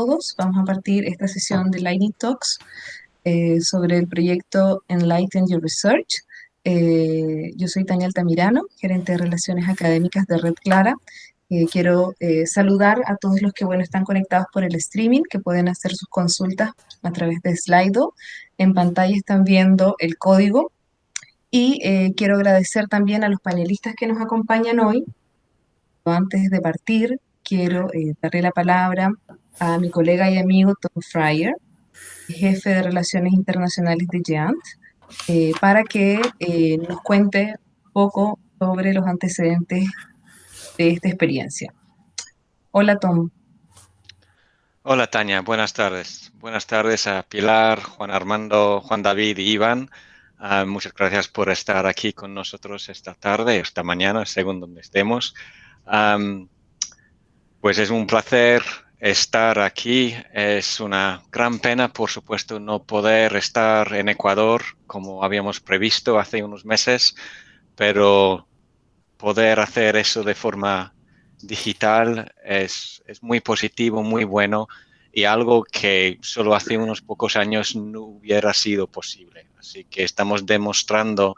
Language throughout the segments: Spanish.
todos. Vamos a partir esta sesión de Lightning Talks sobre el proyecto Enlighten Your Research. Yo soy Tania Altamirano, gerente de Relaciones Académicas de Red Clara. Quiero saludar a todos los que están conectados por el streaming, que pueden hacer sus consultas a través de Slido. En pantalla están viendo el código. Y quiero agradecer también a los panelistas que nos acompañan hoy. Antes de partir, quiero darle la palabra a mi colega y amigo Tom Fryer, jefe de Relaciones Internacionales de GEANT, para que nos cuente un poco sobre los antecedentes de esta experiencia. Hola, Tom. Hola, Tania. Buenas tardes. Buenas tardes a Pilar, Juan Armando, Juan David y Iván. Muchas gracias por estar aquí con nosotros esta tarde, esta mañana, según donde estemos. Pues es un placer estar aquí. Es una gran pena, por supuesto, no poder estar en Ecuador como habíamos previsto hace unos meses, pero poder hacer eso de forma digital es muy positivo, muy bueno y algo que solo hace unos pocos años no hubiera sido posible. Así que estamos demostrando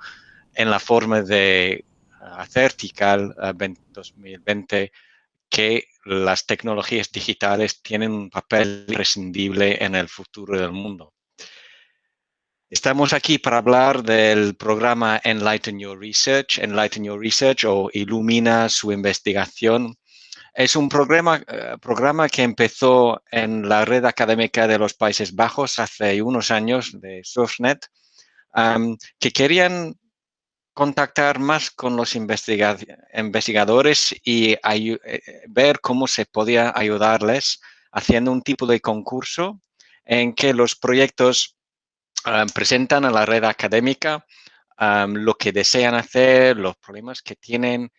en la forma de hacer TICAL 2020 que las tecnologías digitales tienen un papel imprescindible en el futuro del mundo. Estamos aquí para hablar del programa Enlighten Your Research o Ilumina su investigación. Es un programa que empezó en la red académica de los Países Bajos hace unos años de SurfNet, que querían contactar más con los investigadores y ver cómo se podía ayudarles haciendo un tipo de concurso en que los proyectos presentan a la red académica lo que desean hacer, los problemas que tienen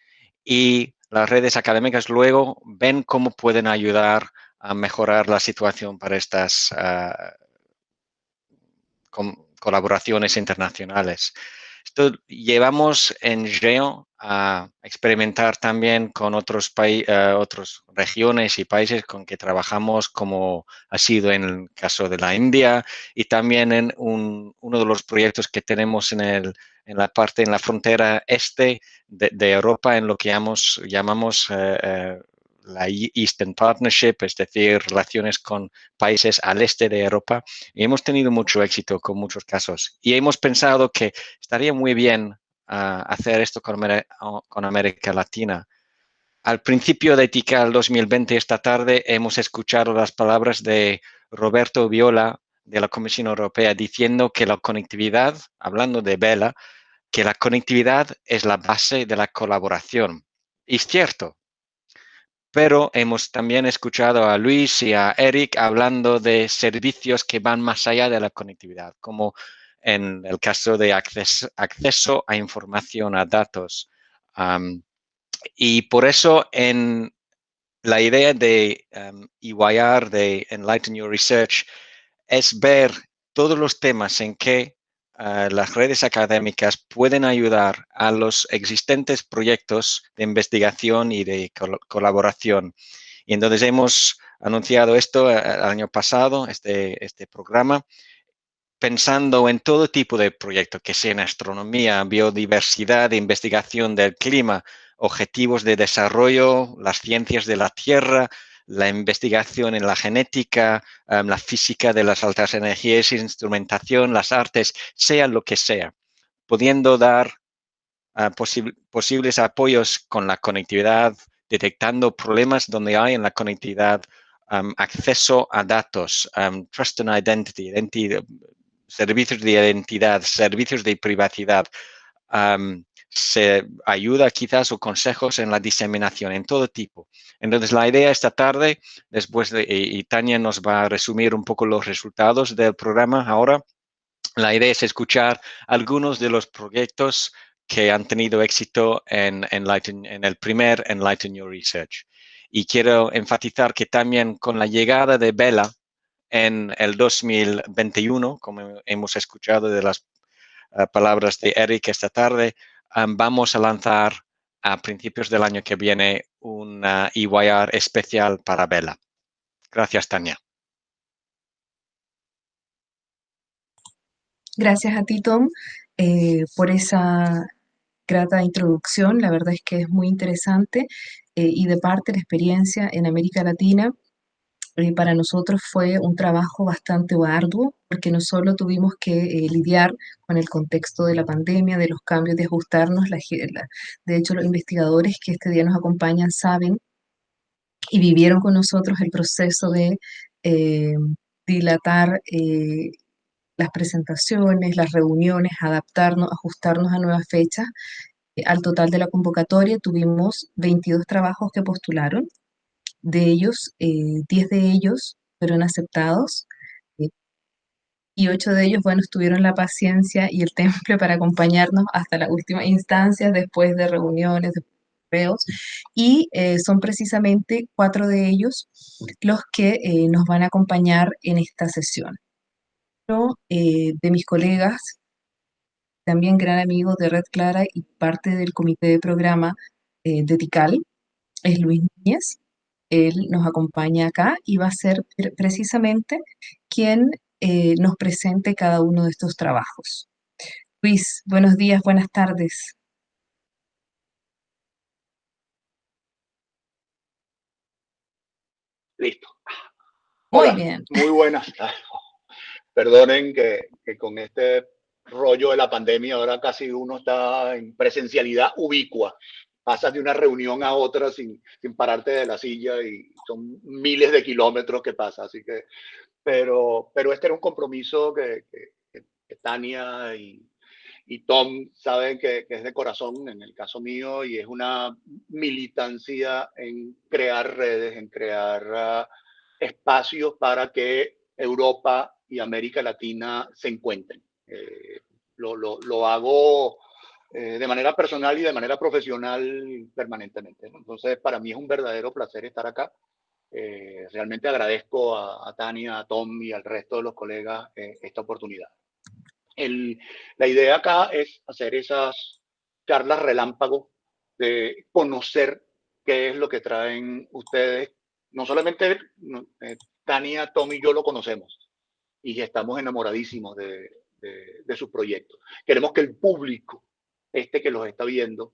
y las redes académicas luego ven cómo pueden ayudar a mejorar la situación para estas colaboraciones internacionales. Esto llevamos en GEO a experimentar también con otras regiones y países con que trabajamos, como ha sido en el caso de la India y también en uno de los proyectos que tenemos en la frontera este de Europa, en lo que llamamos la Eastern Partnership, es decir, relaciones con países al este de Europa, y hemos tenido mucho éxito con muchos casos. Y hemos pensado que estaría muy bien hacer esto con América Latina. Al principio de TICAL 2020, esta tarde, hemos escuchado las palabras de Roberto Viola de la Comisión Europea diciendo que la conectividad, hablando de Bela, que la conectividad es la base de la colaboración. Y es cierto, pero hemos también escuchado a Luis y a Eric hablando de servicios que van más allá de la conectividad, como en el caso de acceso a información, a datos. Y por eso en la idea de EYR, de Enlighten Your Research, es ver todos los temas en que las redes académicas pueden ayudar a los existentes proyectos de investigación y de colaboración. Y entonces hemos anunciado esto el año pasado, este programa, pensando en todo tipo de proyectos, que sean astronomía, biodiversidad, investigación del clima, objetivos de desarrollo, las ciencias de la Tierra, la investigación en la genética, la física de las altas energías, instrumentación, las artes, sea lo que sea, pudiendo dar posibles apoyos con la conectividad, detectando problemas donde hay en la conectividad, acceso a datos, trust and identity, servicios de identidad, servicios de privacidad, se ayuda quizás o consejos en la diseminación, en todo tipo. Entonces, la idea esta tarde, y Tania nos va a resumir un poco los resultados del programa ahora, la idea es escuchar algunos de los proyectos que han tenido éxito en el primer Enlighten Your Research. Y quiero enfatizar que también con la llegada de Bela en el 2021, como hemos escuchado de las palabras de Eric esta tarde, vamos a lanzar a principios del año que viene una EYR especial para Bela. Gracias, Tania. Gracias a ti, Tom, por esa grata introducción. La verdad es que es muy interesante y de parte la experiencia en América Latina. Para nosotros fue un trabajo bastante arduo porque no solo tuvimos que lidiar con el contexto de la pandemia, de los cambios, de ajustarnos. De hecho, los investigadores que este día nos acompañan saben y vivieron con nosotros el proceso de eh, dilatar las presentaciones, las reuniones, adaptarnos, ajustarnos a nuevas fechas. Al total de la convocatoria tuvimos 22 trabajos que postularon. De ellos, 10 de ellos fueron aceptados eh, y 8 de ellos, bueno, tuvieron la paciencia y el temple para acompañarnos hasta las últimas instancias, después de reuniones, de correos, y son precisamente 4 de ellos los que nos van a acompañar en esta sesión. Uno de mis colegas, también gran amigo de Red Clara y parte del comité de programa de TICAL, es Luis Núñez. Él nos acompaña acá y va a ser precisamente quien nos presente cada uno de estos trabajos. Luis, buenos días, buenas tardes. Listo. Muy Hola, bien. muy buenas. Perdonen que con este rollo de la pandemia ahora casi uno está en presencialidad ubicua. Pasas de una reunión a otra sin pararte de la silla y son miles de kilómetros que pasa. Así que, pero este era un compromiso que Tania y Tom saben que es de corazón en el caso mío y es una militancia en crear redes, en crear espacios para que Europa y América Latina se encuentren. Lo hago de manera personal y de manera profesional permanentemente, ¿no? Entonces, para mí es un verdadero placer estar acá. Realmente agradezco a Tania, a Tom y al resto de los colegas esta oportunidad. La idea acá es hacer esas charlas relámpago de conocer qué es lo que traen ustedes. No solamente Tania, Tom y yo lo conocemos y estamos enamoradísimos de sus proyectos. Queremos que el público, que los está viendo,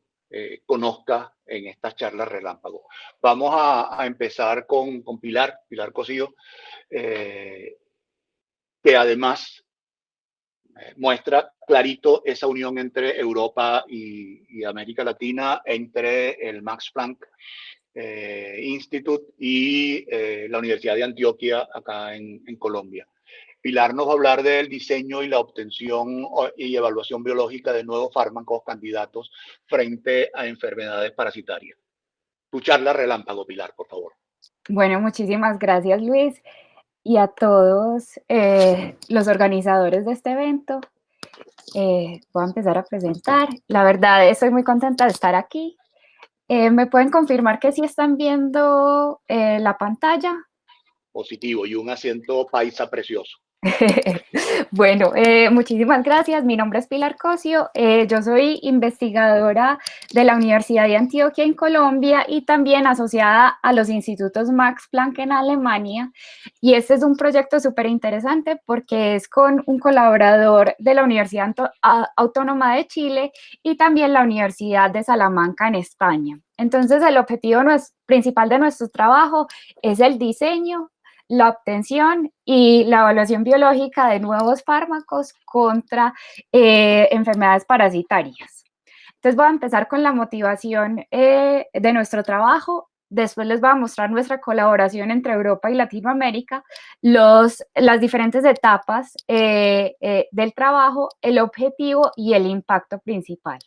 conozca en estas charlas relámpago. Vamos a empezar con Pilar Cosío, que además muestra clarito esa unión entre Europa y América Latina, entre el Max Planck Institute y la Universidad de Antioquia acá en Colombia. Pilar nos va a hablar del diseño y la obtención y evaluación biológica de nuevos fármacos candidatos frente a enfermedades parasitarias. Tu charla relámpago, Pilar, por favor. Bueno, muchísimas gracias, Luis, y a todos los organizadores de este evento. Voy a empezar a presentar. La verdad, estoy muy contenta de estar aquí. ¿Me pueden confirmar que sí están viendo la pantalla? Positivo, y un acento paisa precioso. Bueno, muchísimas gracias. Mi nombre es Pilar Cosio. Yo soy investigadora de la Universidad de Antioquia en Colombia y también asociada a los institutos Max Planck en Alemania. Y este es un proyecto súper interesante porque es con un colaborador de la Universidad Autónoma de Chile y también la Universidad de Salamanca en España. Entonces, el objetivo principal de nuestro trabajo es el diseño, la obtención y la evaluación biológica de nuevos fármacos contra enfermedades parasitarias. Entonces voy a empezar con la motivación de nuestro trabajo. Después les voy a mostrar nuestra colaboración entre Europa y Latinoamérica, las diferentes etapas del trabajo, el objetivo y el impacto principal.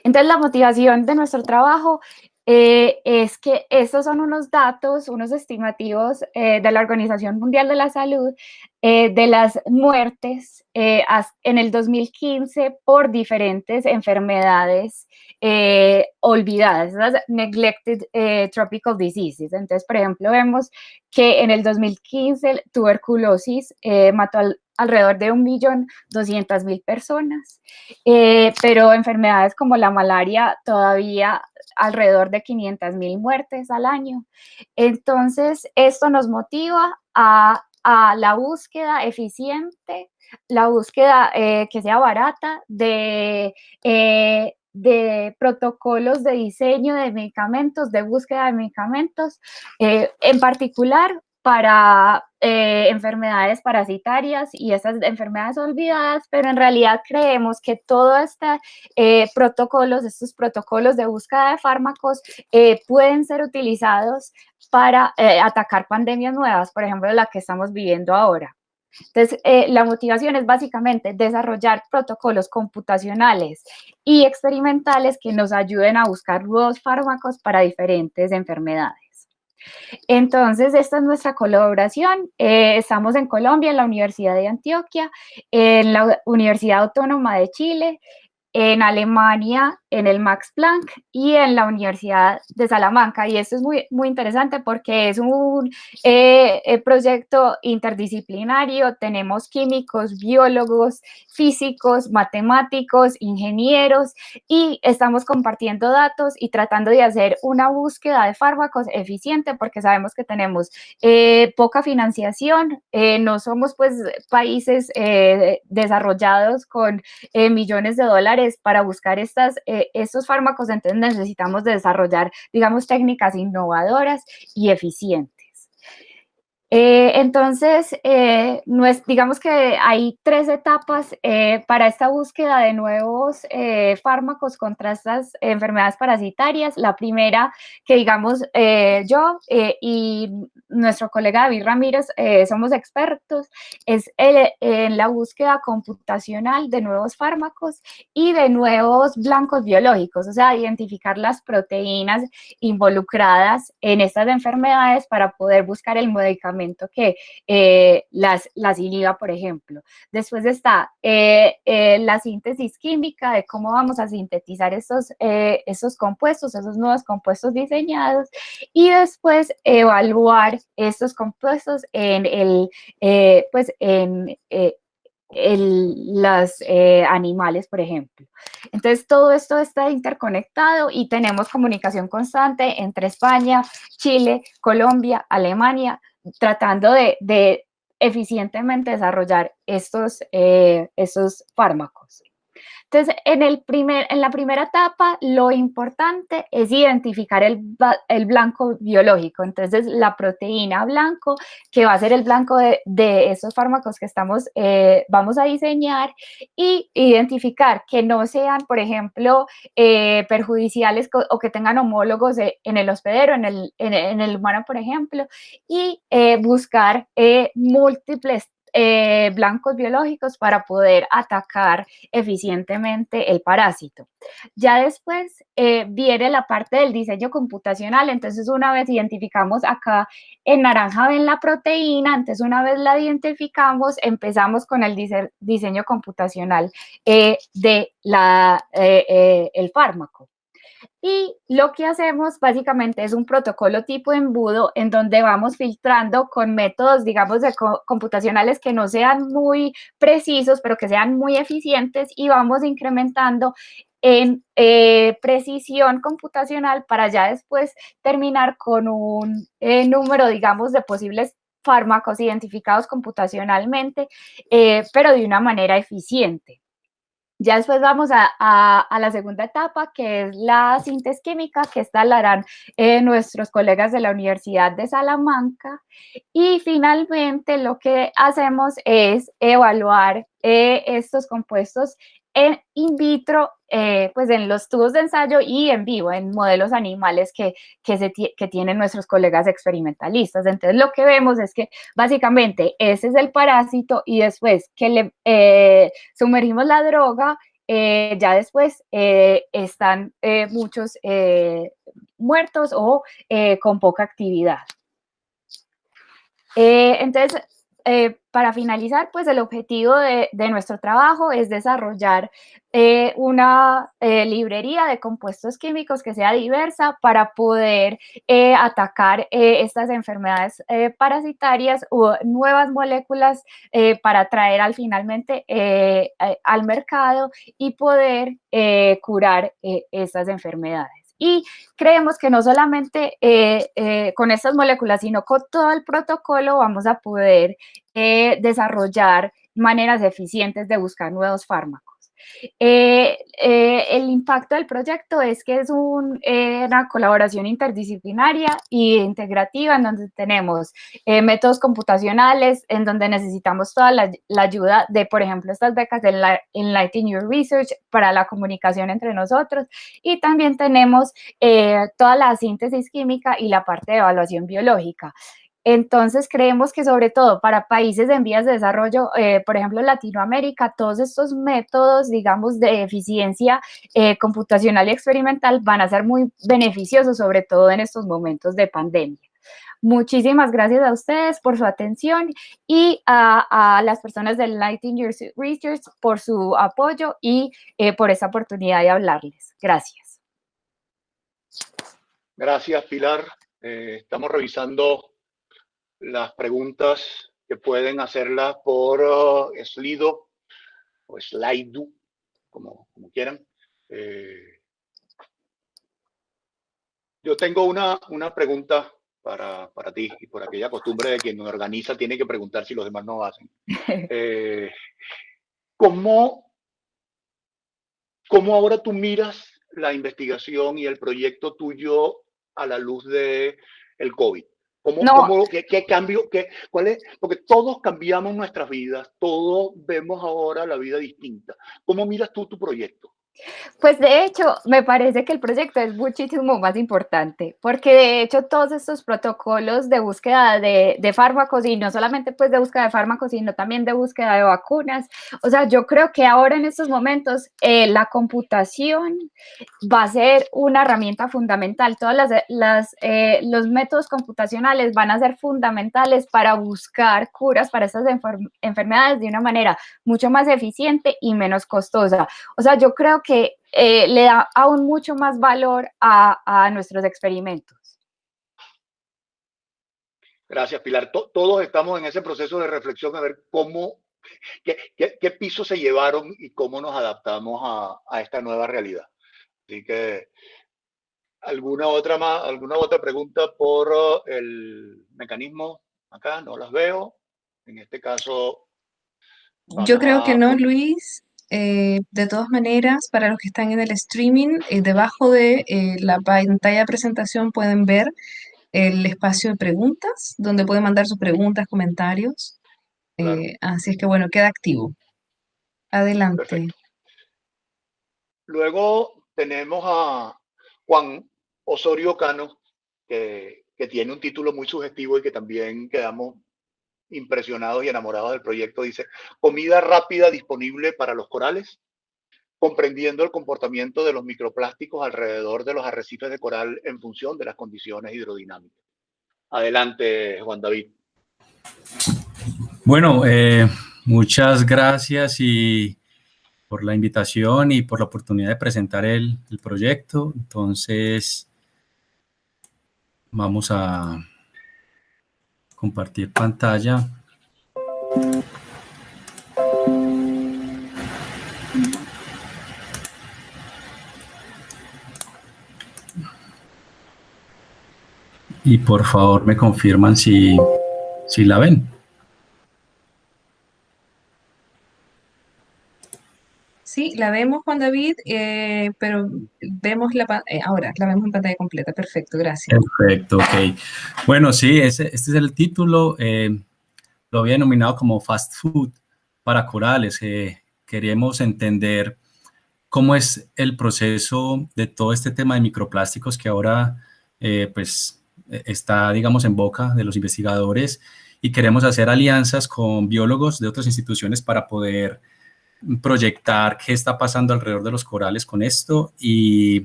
Entonces, la motivación de nuestro trabajo es que estos son unos datos, unos estimativos de la Organización Mundial de la Salud de las muertes en el 2015 por diferentes enfermedades olvidadas, las neglected tropical diseases. Entonces, por ejemplo, vemos que en el 2015 tuberculosis mató alrededor de 1.200.000 personas, pero enfermedades como la malaria todavía alrededor de 500.000 muertes al año. Entonces, esto nos motiva a a la búsqueda eficiente, la búsqueda que sea barata de protocolos de diseño de medicamentos, de búsqueda de medicamentos, en particular para enfermedades parasitarias y esas enfermedades olvidadas, pero en realidad creemos que todos estos protocolos de búsqueda de fármacos pueden ser utilizados para atacar pandemias nuevas, por ejemplo, la que estamos viviendo ahora. Entonces, la motivación es básicamente desarrollar protocolos computacionales y experimentales que nos ayuden a buscar nuevos fármacos para diferentes enfermedades. Entonces, esta es nuestra colaboración. Estamos en Colombia, en la Universidad de Antioquia, en la Universidad Autónoma de Chile, en Alemania, en el Max Planck y en la Universidad de Salamanca. Y esto es muy, muy interesante porque es un proyecto interdisciplinario. Tenemos químicos, biólogos, físicos, matemáticos, ingenieros y estamos compartiendo datos y tratando de hacer una búsqueda de fármacos eficiente porque sabemos que tenemos poca financiación, no somos pues países desarrollados con millones de dólares para buscar estos fármacos, entonces necesitamos desarrollar, digamos, técnicas innovadoras y eficientes. Entonces, digamos que hay 3 etapas para esta búsqueda de nuevos fármacos contra estas enfermedades parasitarias. La primera, que digamos yo y nuestro colega David Ramírez somos expertos, es en la búsqueda computacional de nuevos fármacos y de nuevos blancos biológicos, o sea, identificar las proteínas involucradas en estas enfermedades para poder buscar el medicamento que las inhiba, por ejemplo. Después está la síntesis química de cómo vamos a sintetizar esos compuestos, esos nuevos compuestos diseñados, y después evaluar estos compuestos en los animales, por ejemplo. Entonces, todo esto está interconectado y tenemos comunicación constante entre España, Chile, Colombia, Alemania, tratando de eficientemente desarrollar estos fármacos. Entonces, en la primera etapa, lo importante es identificar el blanco biológico. Entonces, la proteína blanco, que va a ser el blanco de esos fármacos que vamos a diseñar, y identificar que no sean, por ejemplo, perjudiciales o que tengan homólogos en el hospedero, en el humano, por ejemplo, y buscar múltiples blancos biológicos para poder atacar eficientemente el parásito. Ya después viene la parte del diseño computacional. Entonces, una vez identificamos acá en naranja ven la proteína, entonces una vez la identificamos, empezamos con el diseño computacional del fármaco. Y lo que hacemos básicamente es un protocolo tipo embudo en donde vamos filtrando con métodos, digamos, computacionales que no sean muy precisos, pero que sean muy eficientes, y vamos incrementando en precisión computacional para ya después terminar con un número, digamos, de posibles fármacos identificados computacionalmente, pero de una manera eficiente. Ya después vamos a la segunda etapa, que es la síntesis química, que esta la harán nuestros colegas de la Universidad de Salamanca. Y finalmente lo que hacemos es evaluar estos compuestos in vitro, pues en los tubos de ensayo, y en vivo, en modelos animales que tienen nuestros colegas experimentalistas. Entonces, lo que vemos es que básicamente ese es el parásito, y después que le sumergimos la droga, ya después están muchos muertos o con poca actividad. Entonces, para finalizar, pues el objetivo de nuestro trabajo es desarrollar una librería de compuestos químicos que sea diversa para poder atacar estas enfermedades parasitarias o nuevas moléculas para traer finalmente al mercado y poder curar estas enfermedades. Y creemos que no solamente con estas moléculas, sino con todo el protocolo vamos a poder desarrollar maneras eficientes de buscar nuevos fármacos. El impacto del proyecto es que es una colaboración interdisciplinaria e integrativa en donde tenemos métodos computacionales, en donde necesitamos toda la ayuda de, por ejemplo, estas becas de Enlighten Your Research para la comunicación entre nosotros, y también tenemos toda la síntesis química y la parte de evaluación biológica. Entonces, creemos que sobre todo para países en vías de desarrollo, por ejemplo, Latinoamérica, todos estos métodos, digamos, de eficiencia computacional y experimental van a ser muy beneficiosos, sobre todo en estos momentos de pandemia. Muchísimas gracias a ustedes por su atención y a las personas del Enlighten Your Research por su apoyo y por esta oportunidad de hablarles. Gracias. Gracias, Pilar. Estamos revisando las preguntas que pueden hacerlas por Slido o Slido, como quieran. Yo tengo una pregunta para ti y por aquella costumbre de quien organiza tiene que preguntar si los demás no hacen. ¿Cómo ahora tú miras la investigación y el proyecto tuyo a la luz de el COVID? ¿Qué cambio? ¿Cuál es? Porque todos cambiamos nuestras vidas, todos vemos ahora la vida distinta. ¿Cómo miras tú tu proyecto? Pues de hecho, me parece que el proyecto es muchísimo más importante, porque de hecho todos estos protocolos de búsqueda de fármacos, y no solamente pues de búsqueda de fármacos, sino también de búsqueda de vacunas, o sea, yo creo que ahora en estos momentos la computación va a ser una herramienta fundamental. Todos los métodos computacionales van a ser fundamentales para buscar curas para estas enfermedades de una manera mucho más eficiente y menos costosa. O sea, yo creo que le da aún mucho más valor a nuestros experimentos. Gracias, Pilar. Todos estamos en ese proceso de reflexión a ver qué pisos se llevaron y cómo nos adaptamos a esta nueva realidad. Así que, ¿alguna otra pregunta por el mecanismo? Acá no las veo. En este caso, Yo creo que no, Luis. De todas maneras, para los que están en el streaming, debajo de la pantalla de presentación pueden ver el espacio de preguntas, donde pueden mandar sus preguntas, comentarios. Claro. Así es que, bueno, queda activo. Adelante. Perfecto. Luego tenemos a Juan Osorio Cano, que tiene un título muy sugestivo y que también quedamos impresionados y enamorados del proyecto. Dice: comida rápida disponible para los corales, comprendiendo el comportamiento de los microplásticos alrededor de los arrecifes de coral en función de las condiciones hidrodinámicas. Adelante, Juan David. Bueno, muchas gracias por la invitación y por la oportunidad de presentar el proyecto. Entonces, vamos a compartir pantalla. Y por favor me confirman si la ven. Sí, la vemos, Juan David, pero vemos ahora, la vemos en pantalla completa. Perfecto, gracias. Perfecto, ok. Bueno, sí, este es el título. Lo había denominado como Fast Food para corales. Queremos entender cómo es el proceso de todo este tema de microplásticos que ahora pues está, digamos, en boca de los investigadores, y queremos hacer alianzas con biólogos de otras instituciones para poder proyectar qué está pasando alrededor de los corales con esto y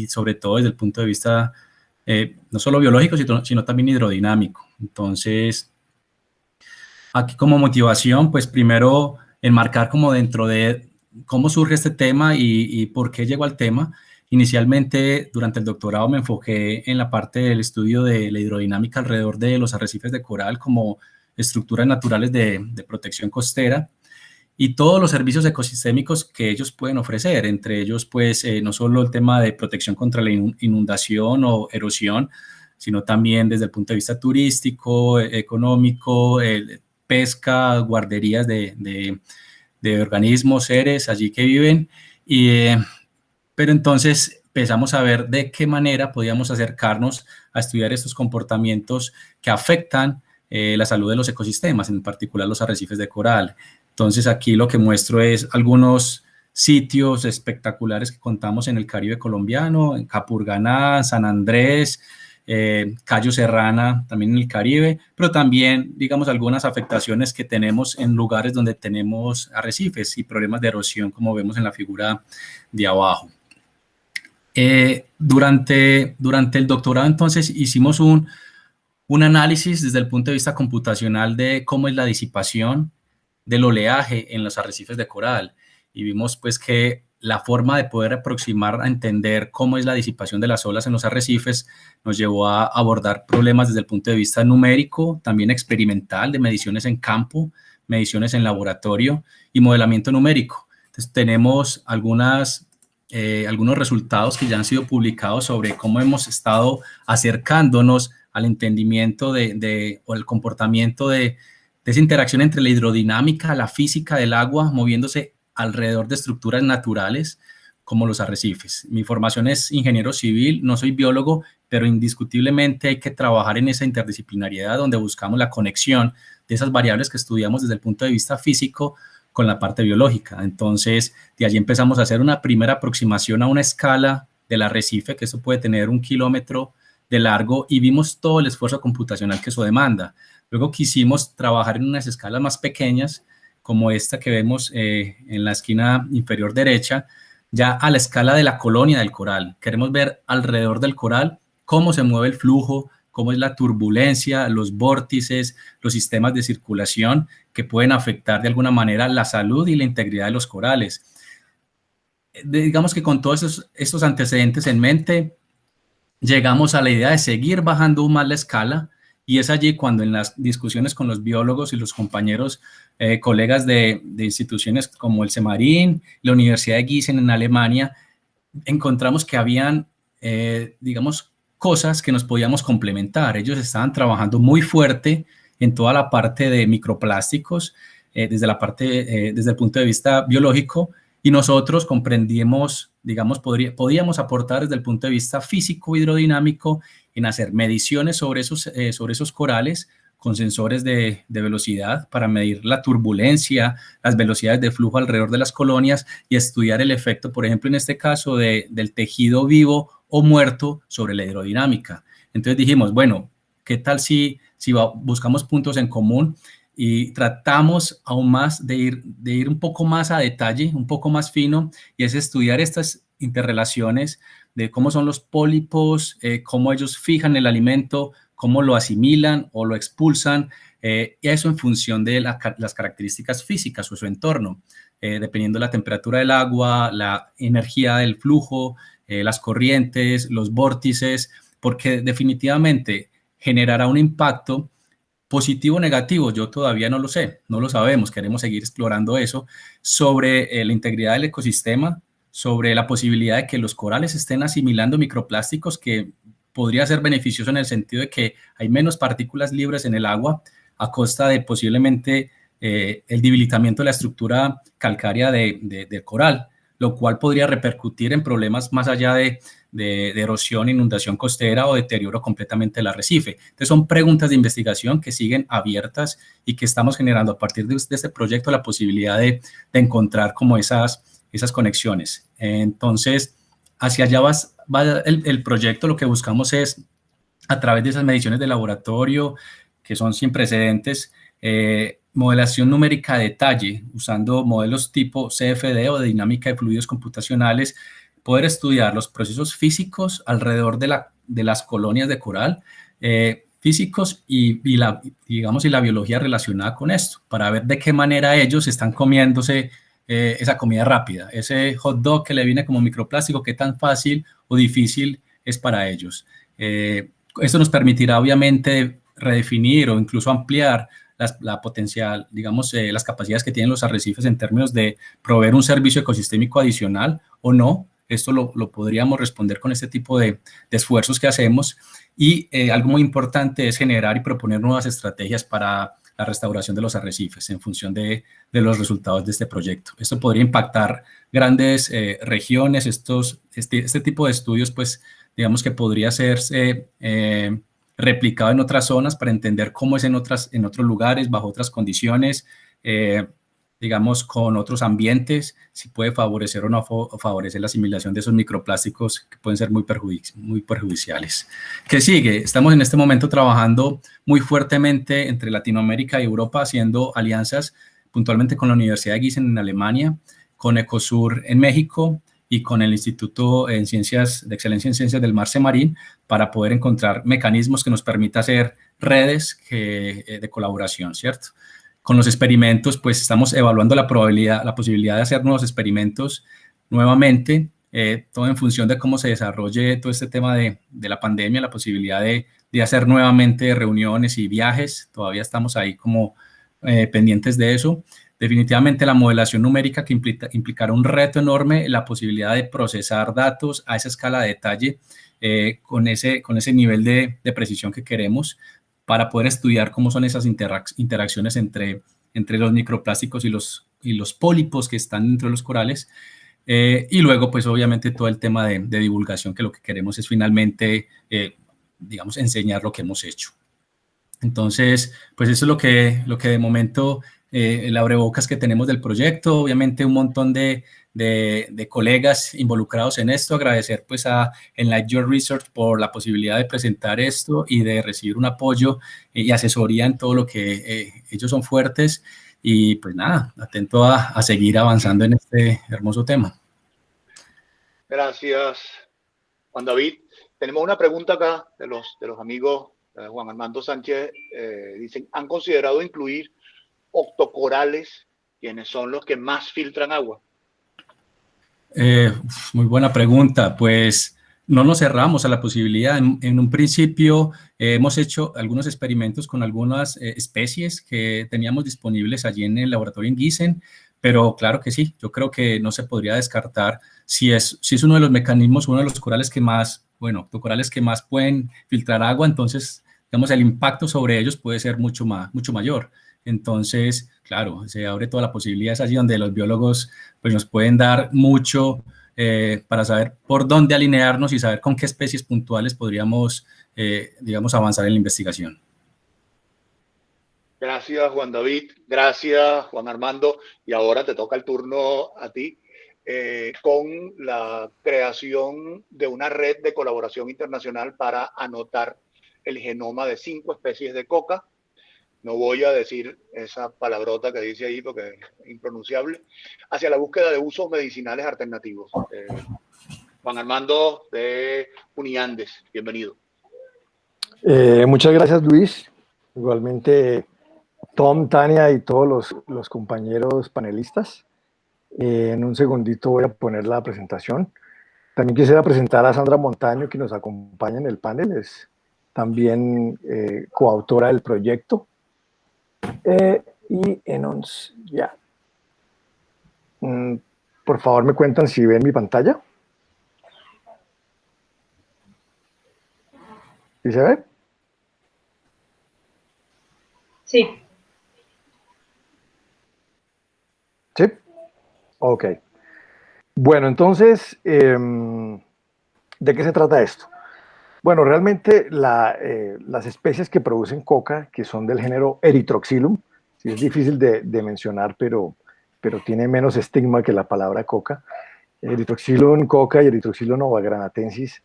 sobre todo desde el punto de vista no solo biológico, sino también hidrodinámico. Entonces, aquí como motivación, pues primero enmarcar como dentro de cómo surge este tema y por qué llegó al tema. Inicialmente, durante el doctorado me enfoqué en la parte del estudio de la hidrodinámica alrededor de los arrecifes de coral como estructuras naturales de protección costera. y todos los servicios ecosistémicos que ellos pueden ofrecer, entre ellos pues no solo el tema de protección contra la inundación o erosión, sino también desde el punto de vista turístico, económico, pesca, guarderías de organismos, seres allí que viven, pero entonces empezamos a ver de qué manera podíamos acercarnos a estudiar estos comportamientos que afectan la salud de los ecosistemas, en particular los arrecifes de coral. Entonces aquí lo que muestro es algunos sitios espectaculares que contamos en el Caribe colombiano, en Capurganá, San Andrés, Cayo Serrana, también en el Caribe, pero también, digamos, algunas afectaciones que tenemos en lugares donde tenemos arrecifes y problemas de erosión, como vemos en la figura de abajo. Durante el doctorado, entonces, hicimos un análisis desde el punto de vista computacional de cómo es la disipación del oleaje en los arrecifes de coral, y vimos pues que la forma de poder aproximar a entender cómo es la disipación de las olas en los arrecifes nos llevó a abordar problemas desde el punto de vista numérico, también experimental, de mediciones en campo, mediciones en laboratorio y modelamiento numérico. Entonces tenemos algunos resultados que ya han sido publicados sobre cómo hemos estado acercándonos al entendimiento o el comportamiento de esa interacción entre la hidrodinámica, la física del agua moviéndose alrededor de estructuras naturales como los arrecifes. Mi formación es ingeniero civil, no soy biólogo, pero indiscutiblemente hay que trabajar en esa interdisciplinariedad donde buscamos la conexión de esas variables que estudiamos desde el punto de vista físico con la parte biológica. Entonces, de allí empezamos a hacer una primera aproximación a una escala del arrecife, que eso puede tener 1 kilómetro de largo, y vimos todo el esfuerzo computacional que eso demanda. Luego quisimos trabajar en unas escalas más pequeñas, como esta que vemos en la esquina inferior derecha, ya a la escala de la colonia del coral. Queremos ver alrededor del coral cómo se mueve el flujo, cómo es la turbulencia, los vórtices, los sistemas de circulación que pueden afectar de alguna manera la salud y la integridad de los corales. Digamos que con todos estos antecedentes en mente, llegamos a la idea de seguir bajando aún más la escala, y es allí cuando en las discusiones con los biólogos y los compañeros, colegas de instituciones como el CEMARIN, la Universidad de Gießen en Alemania, encontramos que habían, digamos, cosas que nos podíamos complementar. Ellos estaban trabajando muy fuerte en toda la parte de microplásticos, desde el punto de vista biológico, y nosotros comprendimos, digamos, podíamos aportar desde el punto de vista físico hidrodinámico en hacer mediciones sobre esos corales con sensores de velocidad para medir la turbulencia, las velocidades de flujo alrededor de las colonias y estudiar el efecto, por ejemplo, en este caso, del tejido vivo o muerto sobre la hidrodinámica. Entonces dijimos, bueno, ¿qué tal si buscamos puntos en común y tratamos aún más de ir un poco más a detalle, un poco más fino, y es estudiar estas interrelaciones de cómo son los pólipos, cómo ellos fijan el alimento, cómo lo asimilan o lo expulsan, y eso en función de las características físicas o su entorno, dependiendo de la temperatura del agua, la energía del flujo, las corrientes, los vórtices, porque definitivamente generará un impacto positivo o negativo, yo todavía no lo sé, no lo sabemos, queremos seguir explorando eso, sobre la integridad del ecosistema, sobre la posibilidad de que los corales estén asimilando microplásticos, que podría ser beneficioso en el sentido de que hay menos partículas libres en el agua a costa de posiblemente el debilitamiento de la estructura calcárea del coral, lo cual podría repercutir en problemas más allá de erosión, inundación costera o deterioro completamente del arrecife. Entonces son preguntas de investigación que siguen abiertas y que estamos generando a partir de este proyecto la posibilidad de encontrar como esas conexiones. Entonces, hacia allá va el proyecto. Lo que buscamos es, a través de esas mediciones de laboratorio, que son sin precedentes, modelación numérica a detalle, usando modelos tipo CFD o de dinámica de fluidos computacionales, poder estudiar los procesos físicos alrededor de las colonias de coral, físicos y la biología relacionada con esto, para ver de qué manera ellos están comiéndose esa comida rápida, ese hot dog que le viene como microplástico, qué tan fácil o difícil es para ellos. Esto nos permitirá obviamente redefinir o incluso ampliar la potencial, digamos, las capacidades que tienen los arrecifes en términos de proveer un servicio ecosistémico adicional o no. Esto lo podríamos responder con este tipo de esfuerzos que hacemos. Y algo muy importante es generar y proponer nuevas estrategias para la restauración de los arrecifes en función de los resultados de este proyecto. Esto podría impactar grandes regiones. Este tipo de estudios, pues, digamos que podría serse replicado en otras zonas para entender cómo es en otros lugares, bajo otras condiciones, digamos, con otros ambientes, si puede favorecer o no favorecer la asimilación de esos microplásticos que pueden ser muy perjudiciales. ¿Qué sigue? Estamos en este momento trabajando muy fuertemente entre Latinoamérica y Europa, haciendo alianzas puntualmente con la Universidad de Gießen en Alemania, con Ecosur en México y con el Instituto de Excelencia en Ciencias del Mar Semarín, para poder encontrar mecanismos que nos permitan hacer redes de colaboración, ¿cierto? Con los experimentos, pues estamos evaluando la posibilidad de hacer nuevos experimentos nuevamente, todo en función de cómo se desarrolle todo este tema de la pandemia, la posibilidad de hacer nuevamente reuniones y viajes. Todavía estamos ahí como pendientes de eso. Definitivamente la modelación numérica, que implicará un reto enorme, la posibilidad de procesar datos a esa escala de detalle, con ese nivel de precisión que queremos, para poder estudiar cómo son esas interacciones entre los microplásticos y los pólipos que están dentro de los corales. Y luego, pues obviamente todo el tema de divulgación, que lo que queremos es finalmente, digamos, enseñar lo que hemos hecho. Entonces, pues eso es lo que de momento, el abrebocas que tenemos del proyecto. Obviamente un montón de colegas involucrados en esto. Agradecer pues a Enlight Your Research por la posibilidad de presentar esto y de recibir un apoyo y asesoría en todo lo que ellos son fuertes. Y pues nada, atento a seguir avanzando en este hermoso tema. Gracias, Juan David. Tenemos una pregunta acá de los amigos. Juan Armando Sánchez, dicen, ¿han considerado incluir octocorales, quienes son los que más filtran agua? Muy buena pregunta. Pues no nos cerramos a la posibilidad. En un principio hemos hecho algunos experimentos con algunas especies que teníamos disponibles allí en el laboratorio en Gießen, pero claro que sí, yo creo que no se podría descartar si es uno de los mecanismos, uno de los corales que más, octocorales que más pueden filtrar agua. Entonces, digamos, el impacto sobre ellos puede ser mucho mayor. Entonces, claro, se abre toda la posibilidad. Es allí donde los biólogos pues, nos pueden dar mucho para saber por dónde alinearnos y saber con qué especies puntuales podríamos, digamos, avanzar en la investigación. Gracias, Juan David. Gracias, Juan Armando. Y ahora te toca el turno a ti, con la creación de una red de colaboración internacional para anotar el genoma de 5 especies de coca. No voy a decir esa palabrota que dice ahí porque es impronunciable, hacia la búsqueda de usos medicinales alternativos. Juan Armando de Uniandes, bienvenido. Muchas gracias, Luis. Igualmente, Tom, Tania y todos los compañeros panelistas. En un segundito voy a poner la presentación. También quisiera presentar a Sandra Montaño, que nos acompaña en el panel. Es también coautora del proyecto. Y ya. Por favor, me cuentan si ven mi pantalla. ¿Sí se ve? Sí. ¿Sí? Ok. Bueno, entonces, ¿de qué se trata esto? Bueno, realmente las especies que producen coca, que son del género Erythroxylum, sí es difícil de mencionar, pero tiene menos estigma que la palabra coca. Erythroxylum coca y Erythroxylum novagranatensis,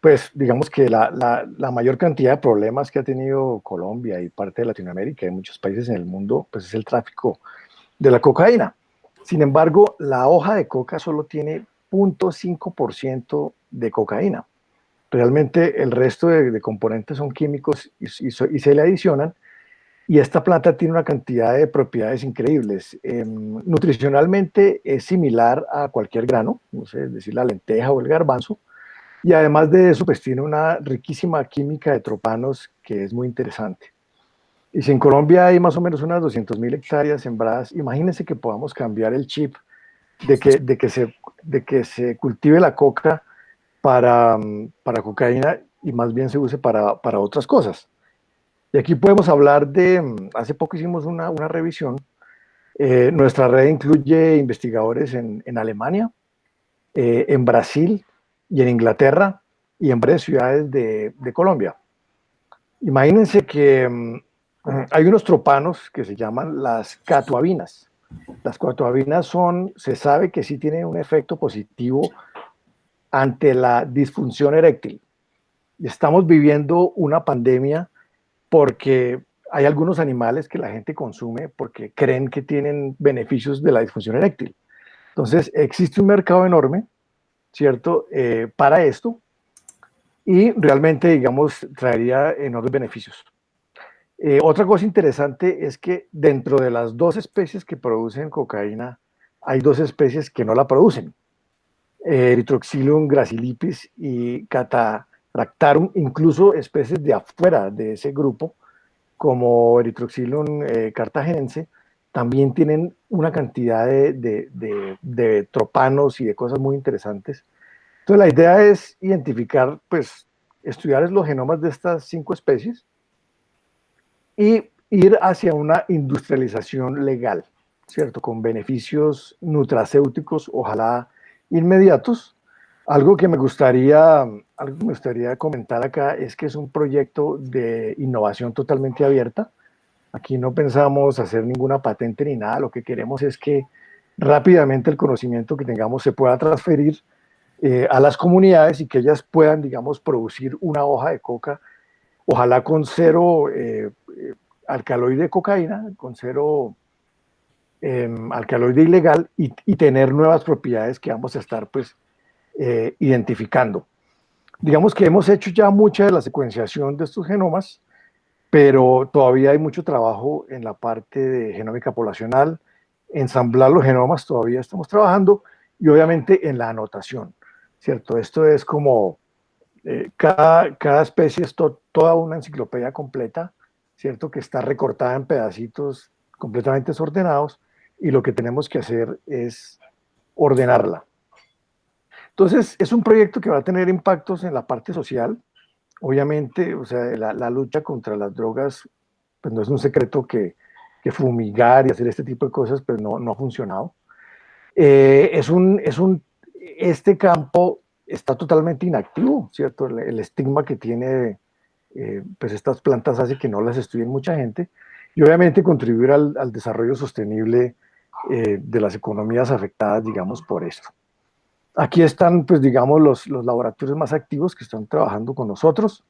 pues digamos que la mayor cantidad de problemas que ha tenido Colombia y parte de Latinoamérica y muchos países en el mundo, pues es el tráfico de la cocaína. Sin embargo, la hoja de coca solo tiene 0.5% de cocaína. Realmente el resto de componentes son químicos y se le adicionan, y esta planta tiene una cantidad de propiedades increíbles. Nutricionalmente es similar a cualquier grano, no sé, es decir, la lenteja o el garbanzo, y además de eso pues tiene una riquísima química de tropanos que es muy interesante. Y si en Colombia hay más o menos unas 200.000 hectáreas sembradas, imagínense que podamos cambiar el chip de que se cultive la coca para cocaína y más bien se use para otras cosas. Y aquí podemos hablar hace poco hicimos una revisión. Nuestra red incluye investigadores en Alemania, en Brasil y en Inglaterra y en varias ciudades de Colombia. Imagínense que hay unos tropanos que se llaman las catoabinas. Las catoabinas se sabe que sí tienen un efecto positivo ante la disfunción eréctil. Estamos viviendo una pandemia porque hay algunos animales que la gente consume porque creen que tienen beneficios de la disfunción eréctil. Entonces, existe un mercado enorme, ¿cierto?, para esto y realmente, digamos, traería enormes beneficios. Otra cosa interesante es que dentro de las 2 especies que producen cocaína, hay 2 especies que no la producen. Erythrocylum gracilipis y Cataractarum, incluso especies de afuera de ese grupo, como Erythrocylum cartagenense, también tienen una cantidad de tropanos y de cosas muy interesantes. Entonces la idea es identificar, pues, estudiar los genomas de estas 5 especies y ir hacia una industrialización legal, ¿cierto? Con beneficios nutracéuticos, ojalá inmediatos. Algo que me gustaría comentar acá es que es un proyecto de innovación totalmente abierta. Aquí no pensamos hacer ninguna patente ni nada, lo que queremos es que rápidamente el conocimiento que tengamos se pueda transferir a las comunidades y que ellas puedan, digamos, producir una hoja de coca, ojalá con cero alcaloide de cocaína, con cero alcaloide ilegal y tener nuevas propiedades que vamos a estar pues identificando. Digamos que hemos hecho ya mucha de la secuenciación de estos genomas, pero todavía hay mucho trabajo en la parte de genómica poblacional, ensamblar los genomas todavía estamos trabajando y obviamente en la anotación, ¿cierto? Esto es como cada especie es toda una enciclopedia completa, ¿cierto? Que está recortada en pedacitos completamente desordenados y lo que tenemos que hacer es ordenarla. Entonces, es un proyecto que va a tener impactos en la parte social. Obviamente, o sea, la lucha contra las drogas, pues no es un secreto que fumigar y hacer este tipo de cosas, pues no ha funcionado. Este campo está totalmente inactivo, ¿cierto? El estigma que tiene pues estas plantas hace que no las estudien mucha gente y obviamente contribuir al desarrollo sostenible de las economías afectadas, digamos, por esto. Aquí están, pues, digamos, los laboratorios más activos que están trabajando con nosotros.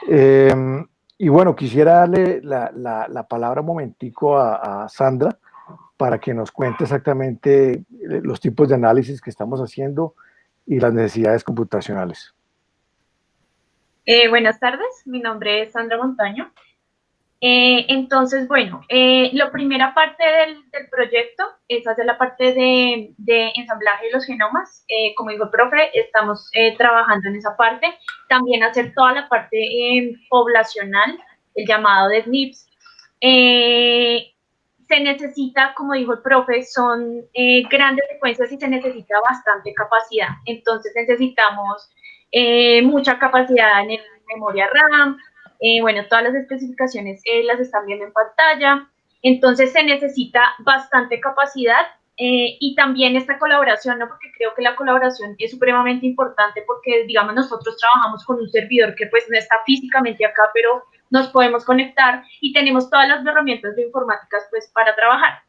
Y bueno, quisiera darle la palabra un momentico a Sandra para que nos cuente exactamente los tipos de análisis que estamos haciendo y las necesidades computacionales. Buenas tardes, mi nombre es Sandra Montaño. Entonces, bueno, la primera parte del proyecto es hacer la parte de ensamblaje de los genomas. Como dijo el profe, estamos trabajando en esa parte. También hacer toda la parte poblacional, el llamado de SNPs. Se necesita, como dijo el profe, son grandes secuencias y se necesita bastante capacidad. Entonces necesitamos mucha capacidad en memoria RAM. Bueno, todas las especificaciones las están viendo en pantalla. Entonces se necesita bastante capacidad y también esta colaboración, ¿no? Porque creo que la colaboración es supremamente importante porque, digamos, nosotros trabajamos con un servidor que pues no está físicamente acá, pero nos podemos conectar y tenemos todas las herramientas de informáticas pues para trabajar.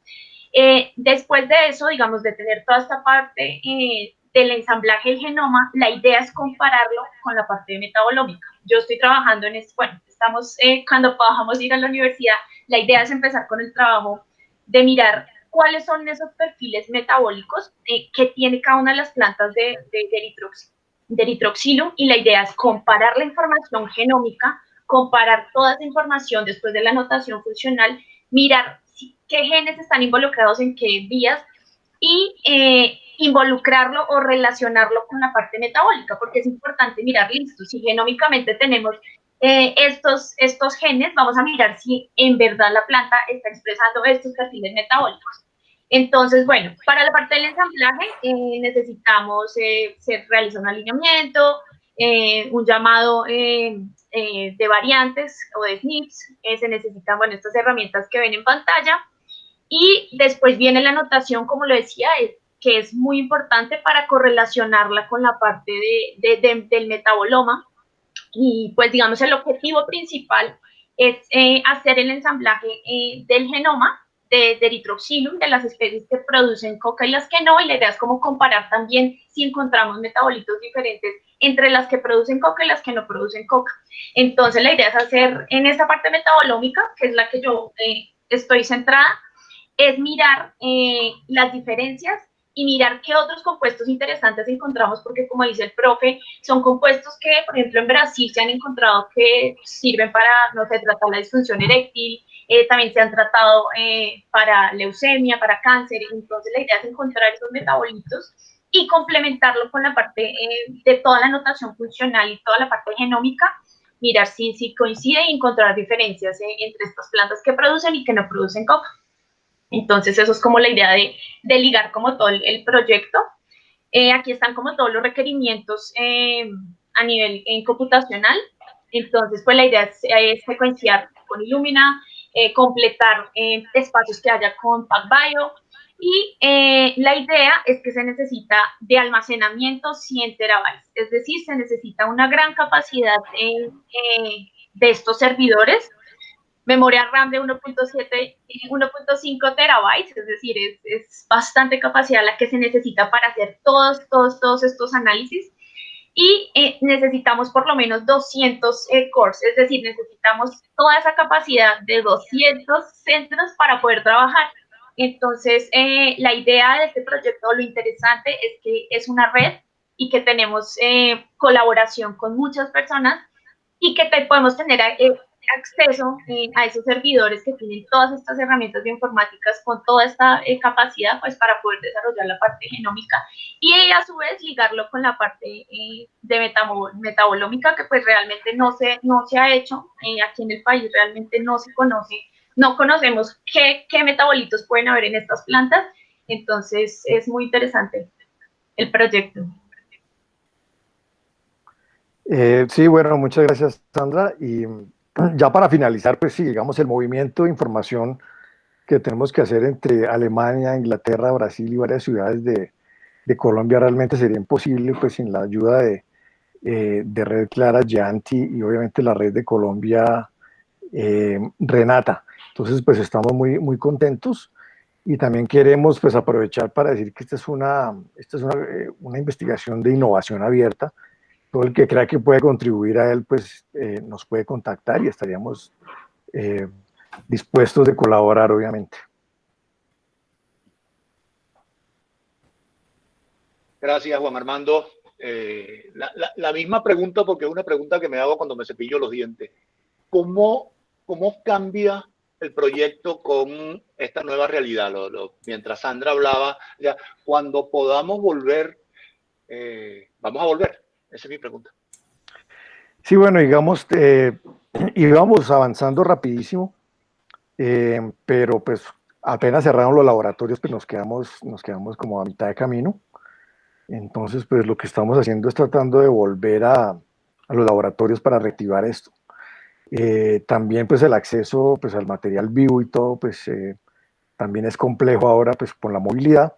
Después de eso, digamos, de tener toda esta parte del ensamblaje del genoma, la idea es compararlo con la parte de metabolómica. Yo estoy trabajando en esto, bueno, estamos, cuando podamos ir a la universidad, la idea es empezar con el trabajo de mirar cuáles son esos perfiles metabólicos que tiene cada una de las plantas de Erythrocylum, y la idea es comparar la información genómica, comparar toda esa información después de la anotación funcional, mirar qué genes están involucrados en qué vías y involucrarlo o relacionarlo con la parte metabólica, porque es importante mirar, listo, si genómicamente tenemos estos genes, vamos a mirar si en verdad la planta está expresando estos perfiles metabólicos. Entonces, bueno, para la parte del ensamblaje necesitamos, se realiza un alineamiento, un llamado de variantes o de SNPs, se necesitan, bueno, estas herramientas que ven en pantalla, y después viene la notación, como lo decía, que es muy importante para correlacionarla con la parte del metaboloma. Y pues digamos el objetivo principal es hacer el ensamblaje del genoma de Erythroxylum, de las especies que producen coca y las que no, y la idea es como comparar también si encontramos metabolitos diferentes entre las que producen coca y las que no producen coca. Entonces la idea es hacer en esta parte metabolómica, que es la que yo estoy centrada, es mirar las diferencias y mirar qué otros compuestos interesantes encontramos, porque como dice el profe, son compuestos que, por ejemplo, en Brasil se han encontrado que sirven para, no sé, tratar la disfunción eréctil, también se han tratado para leucemia, para cáncer, entonces la idea es encontrar esos metabolitos y complementarlo con la parte de toda la notación funcional y toda la parte genómica, mirar si coincide y encontrar diferencias entre estas plantas que producen y que no producen coca. Entonces eso es como la idea de ligar como todo el proyecto. Aquí están como todos los requerimientos a nivel computacional. Entonces pues la idea es secuenciar con Illumina, completar espacios que haya con PacBio, y la idea es que se necesita de almacenamiento 100 terabytes, es decir, se necesita una gran capacidad de estos servidores, memoria RAM de 1.7, 1.5 terabytes, es decir, es bastante capacidad la que se necesita para hacer todos estos análisis, y necesitamos por lo menos 200 cores, es decir, necesitamos toda esa capacidad de 200 centros para poder trabajar. Entonces, la idea de este proyecto, lo interesante es que es una red y que tenemos colaboración con muchas personas y que podemos tener acceso a esos servidores que tienen todas estas herramientas bioinformáticas con toda esta capacidad, pues para poder desarrollar la parte genómica y a su vez ligarlo con la parte de metabolómica, que pues realmente no se ha hecho aquí en el país, realmente no se conoce, no conocemos qué metabolitos pueden haber en estas plantas, entonces es muy interesante el proyecto. Sí, bueno, muchas gracias, Sandra. Y ya para finalizar, pues sí, digamos, el movimiento de información que tenemos que hacer entre Alemania, Inglaterra, Brasil y varias ciudades de Colombia realmente sería imposible, pues sin la ayuda de Red Clara, Gianti y obviamente la red de Colombia, Renata. Entonces, pues estamos muy contentos y también queremos pues aprovechar para decir que esta es una investigación de innovación abierta. Todo el que crea que puede contribuir a él, pues nos puede contactar y estaríamos dispuestos de colaborar, obviamente. Gracias, Juan Armando. La misma pregunta, porque es una pregunta que me hago cuando me cepillo los dientes. ¿Cómo cambia el proyecto con esta nueva realidad? Mientras Sandra hablaba, ya, cuando podamos volver, vamos a volver. Esa es mi pregunta. Sí, bueno, digamos, íbamos avanzando rapidísimo, pero pues apenas cerraron los laboratorios, pues nos quedamos como a mitad de camino. Entonces, pues lo que estamos haciendo es tratando de volver a los laboratorios para reactivar esto. También pues el acceso pues, al material vivo y todo, pues también es complejo ahora pues con la movilidad.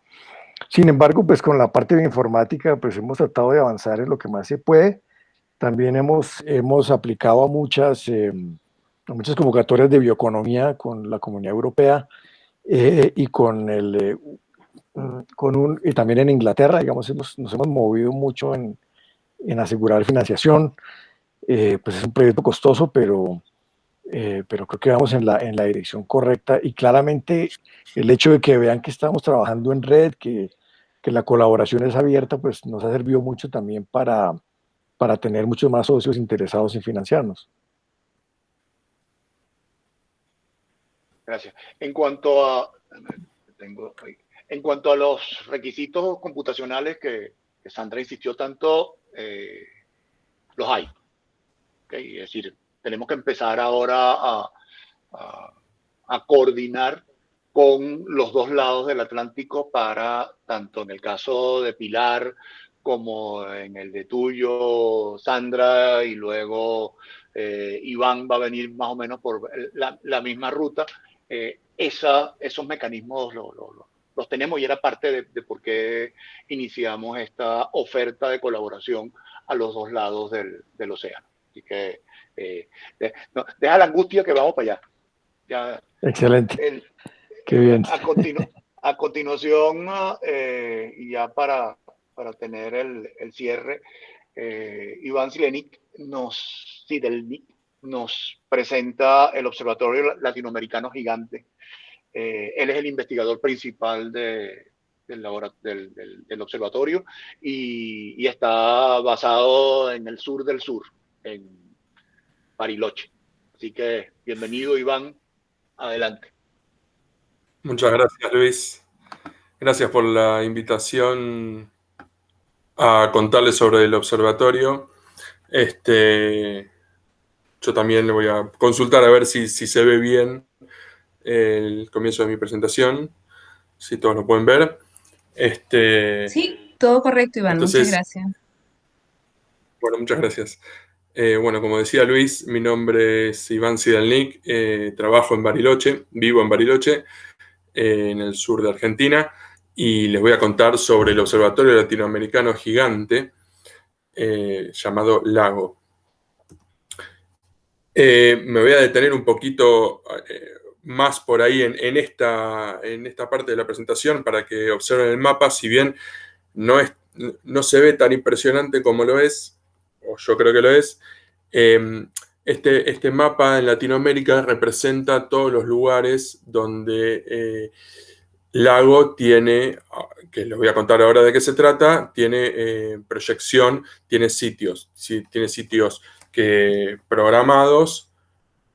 Sin embargo, pues con la parte de informática, pues hemos tratado de avanzar en lo que más se puede. También hemos aplicado a muchas convocatorias de bioeconomía con la Comunidad Europea y y también en Inglaterra, digamos, nos hemos movido mucho en asegurar financiación. Pues es un proyecto costoso, pero creo que vamos en la dirección correcta y claramente el hecho de que vean que estamos trabajando en red, que la colaboración es abierta, pues nos ha servido mucho también para tener muchos más socios interesados en financiarnos. Gracias. En cuanto a los requisitos computacionales que Sandra insistió tanto, los hay. ¿Okay? Es decir, tenemos que empezar ahora a coordinar con los dos lados del Atlántico para, tanto en el caso de Pilar como en el de tuyo, Sandra, y luego Iván va a venir más o menos por la misma ruta. Esos mecanismos los tenemos y era parte de por qué iniciamos esta oferta de colaboración a los dos lados del océano. Así que deja la angustia que vamos para allá. Ya, excelente. Qué bien. A continuación, y ya para tener el cierre, Iván Sidelnik nos presenta el Observatorio Latinoamericano Gigante. Él es el investigador principal del observatorio y está basado en el sur del sur, en Bariloche. Así que bienvenido, Iván. Adelante. Muchas gracias, Luis. Gracias por la invitación a contarles sobre el observatorio. Yo también le voy a consultar a ver si se ve bien el comienzo de mi presentación, si todos lo pueden ver. Sí, todo correcto, Iván. Entonces, muchas gracias. Bueno, muchas gracias. Bueno, como decía Luis, mi nombre es Iván Sidelnik, trabajo en Bariloche, vivo en Bariloche, en el sur de Argentina, y les voy a contar sobre el Observatorio Latinoamericano Gigante, llamado LAGO. Me voy a detener un poquito más por ahí en esta parte de la presentación para que observen el mapa, si bien no se ve tan impresionante como lo es, o yo creo que lo es. Este mapa en Latinoamérica representa todos los lugares donde LAGO tiene, que les voy a contar ahora de qué se trata, tiene proyección, tiene sitios programados,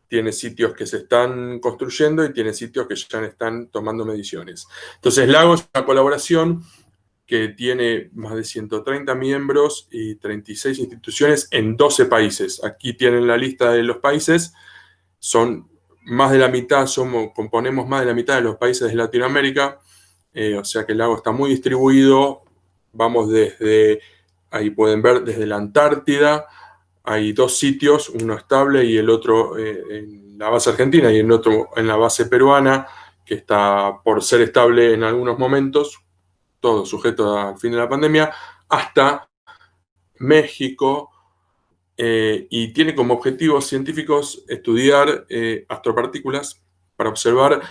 tiene sitios que se están construyendo y tiene sitios que ya están tomando mediciones. Entonces, LAGO es una colaboración que tiene más de 130 miembros y 36 instituciones en 12 países. Aquí tienen la lista de los países. Son más de la mitad, componemos más de la mitad de los países de Latinoamérica. O sea que el LAGO está muy distribuido. Vamos desde, ahí pueden ver, desde la Antártida. Hay dos sitios, uno estable y el otro en la base argentina y el otro en la base peruana, que está por ser estable en algunos momentos, todo sujeto al fin de la pandemia, hasta México, y tiene como objetivos científicos estudiar astropartículas para observar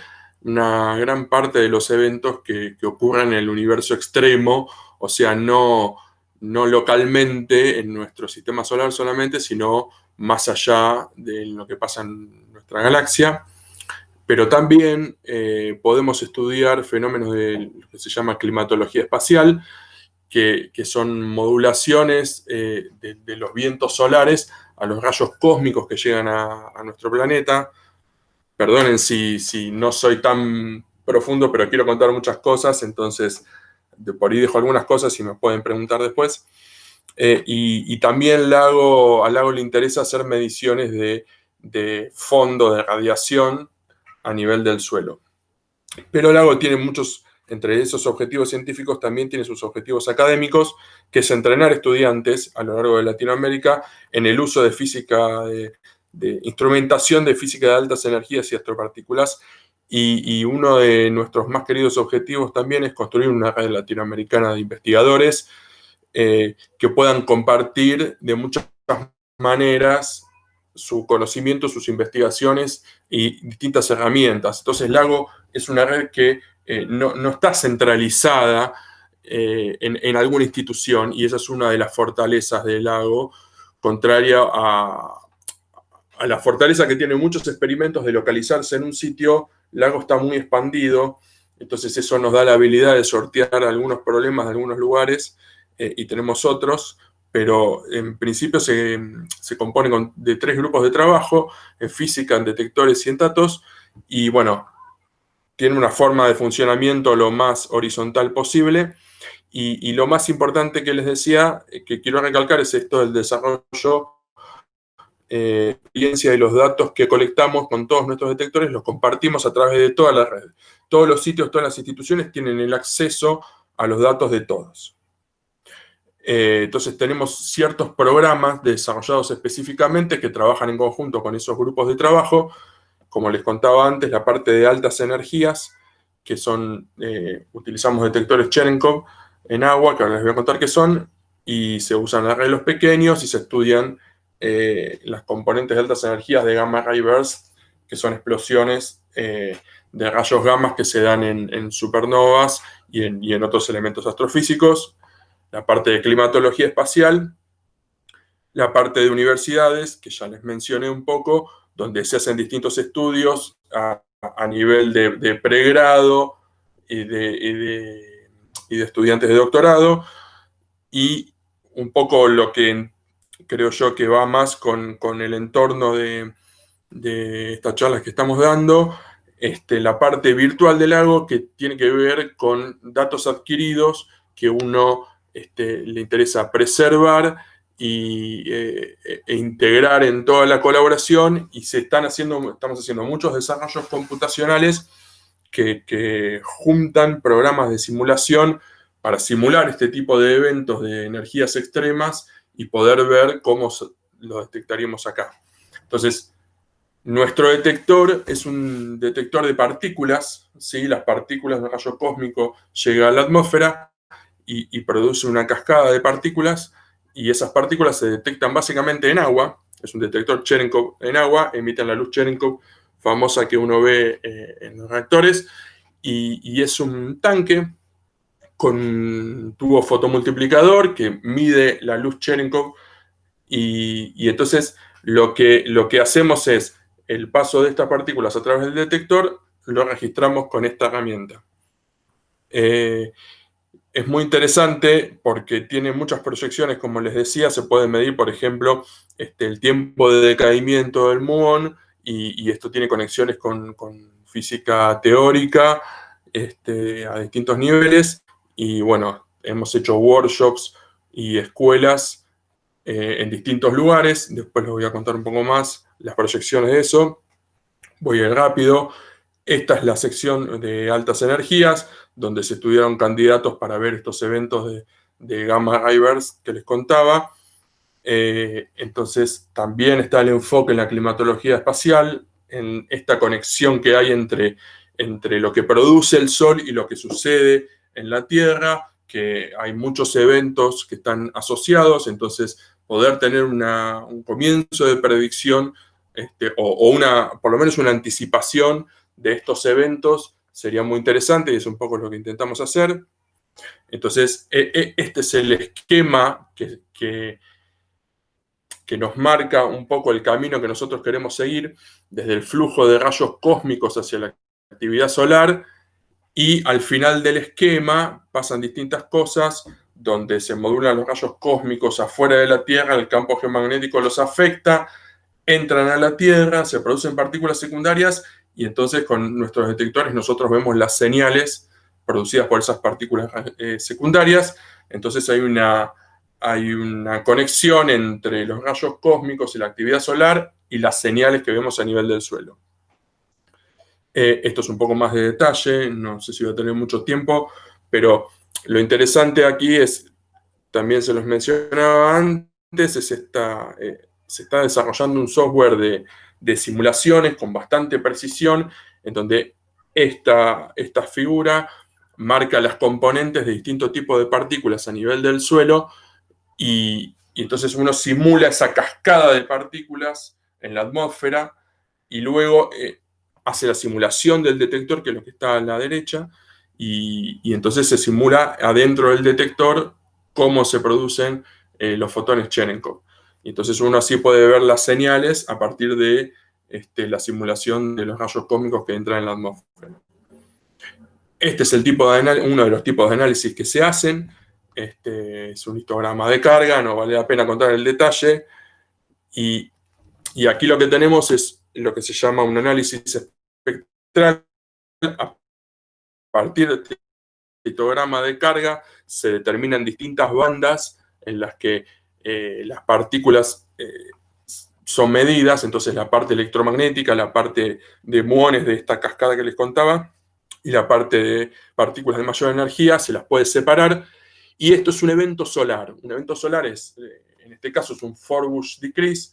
una gran parte de los eventos que ocurren en el universo extremo, o sea, no localmente en nuestro sistema solar solamente, sino más allá de lo que pasa en nuestra galaxia. Pero también podemos estudiar fenómenos de lo que se llama climatología espacial, que son modulaciones de los vientos solares a los rayos cósmicos que llegan a nuestro planeta. Perdonen si no soy tan profundo, pero quiero contar muchas cosas, entonces por ahí dejo algunas cosas y me pueden preguntar después. Y también al LAGO le interesa hacer mediciones de fondo de radiación a nivel del suelo. Pero LAGO tiene muchos, entre esos objetivos científicos también tiene sus objetivos académicos, que es entrenar estudiantes a lo largo de Latinoamérica en el uso de física, de instrumentación de física de altas energías y astropartículas. Y uno de nuestros más queridos objetivos también es construir una red latinoamericana de investigadores que puedan compartir de muchas maneras su conocimiento, sus investigaciones y distintas herramientas. Entonces, LAGO es una red que no está centralizada en alguna institución, y esa es una de las fortalezas de LAGO, contraria a la fortaleza que tienen muchos experimentos de localizarse en un sitio. LAGO está muy expandido, entonces eso nos da la habilidad de sortear algunos problemas de algunos lugares y tenemos otros, pero en principio se compone de 3 grupos de trabajo, en física, en detectores y en datos, y bueno, tiene una forma de funcionamiento lo más horizontal posible, y lo más importante que les decía, que quiero recalcar, es esto del desarrollo experiencia y los datos que colectamos con todos nuestros detectores los compartimos a través de toda la red. Todos los sitios, todas las instituciones tienen el acceso a los datos de todos. Entonces tenemos ciertos programas desarrollados específicamente que trabajan en conjunto con esos grupos de trabajo. Como les contaba antes, la parte de altas energías, que son, utilizamos detectores Cherenkov en agua, que ahora les voy a contar qué son, y se usan arreglos pequeños y se estudian las componentes de altas energías de gamma ray burst, que son explosiones de rayos gamma que se dan en supernovas y en otros elementos astrofísicos. La parte de climatología espacial, la parte de universidades, que ya les mencioné un poco, donde se hacen distintos estudios a nivel de pregrado y de estudiantes de doctorado, y un poco lo que creo yo que va más con el entorno de estas charlas que estamos dando, la parte virtual del lago, que tiene que ver con datos adquiridos que uno le interesa preservar e integrar en toda la colaboración, y estamos haciendo muchos desarrollos computacionales que juntan programas de simulación para simular este tipo de eventos de energías extremas y poder ver cómo lo detectaríamos acá. Entonces, nuestro detector es un detector de partículas, ¿sí? Las partículas de rayo cósmico llegan a la atmósfera y produce una cascada de partículas, y esas partículas se detectan básicamente en agua. Es un detector Cherenkov en agua, emiten la luz Cherenkov famosa que uno ve en los reactores, y es un tanque con un tubo fotomultiplicador que mide la luz Cherenkov, y entonces lo que hacemos es el paso de estas partículas a través del detector, lo registramos con esta herramienta. Es muy interesante porque tiene muchas proyecciones, como les decía. Se puede medir, por ejemplo, el tiempo de decaimiento del muón, y esto tiene conexiones con física teórica a distintos niveles. Y bueno, hemos hecho workshops y escuelas en distintos lugares. Después les voy a contar un poco más las proyecciones de eso. Voy a ir rápido. Esta es la sección de altas energías, donde se estudiaron candidatos para ver estos eventos de gamma ray burst que les contaba. Entonces también está el enfoque en la climatología espacial, en esta conexión que hay entre lo que produce el Sol y lo que sucede en la Tierra, que hay muchos eventos que están asociados. Entonces poder tener un comienzo de predicción o por lo menos una anticipación de estos eventos sería muy interesante, y es un poco lo que intentamos hacer. Entonces, este es el esquema que nos marca un poco el camino que nosotros queremos seguir, desde el flujo de rayos cósmicos hacia la actividad solar, y al final del esquema pasan distintas cosas, donde se modulan los rayos cósmicos afuera de la Tierra, el campo geomagnético los afecta, entran a la Tierra, se producen partículas secundarias, y entonces con nuestros detectores nosotros vemos las señales producidas por esas partículas secundarias. Entonces hay una conexión entre los rayos cósmicos y la actividad solar y las señales que vemos a nivel del suelo. Esto es un poco más de detalle, no sé si voy a tener mucho tiempo, pero lo interesante aquí es, también se los mencionaba antes, se está desarrollando un software de simulaciones con bastante precisión, en donde esta figura marca las componentes de distintos tipos de partículas a nivel del suelo, y entonces uno simula esa cascada de partículas en la atmósfera, y luego hace la simulación del detector, que es lo que está a la derecha, y entonces se simula adentro del detector cómo se producen los fotones Cherenkov. Y entonces uno así puede ver las señales a partir de la simulación de los rayos cósmicos que entran en la atmósfera. Este es uno de los tipos de análisis que se hacen. Es un histograma de carga, no vale la pena contar el detalle. Y aquí lo que tenemos es lo que se llama un análisis espectral. A partir de este histograma de carga se determinan distintas bandas en las que las partículas son medidas, entonces la parte electromagnética, la parte de muones de esta cascada que les contaba, y la parte de partículas de mayor energía, se las puede separar. Y esto es un evento solar. Un evento solar es, en este caso, es un Forbush Decrease,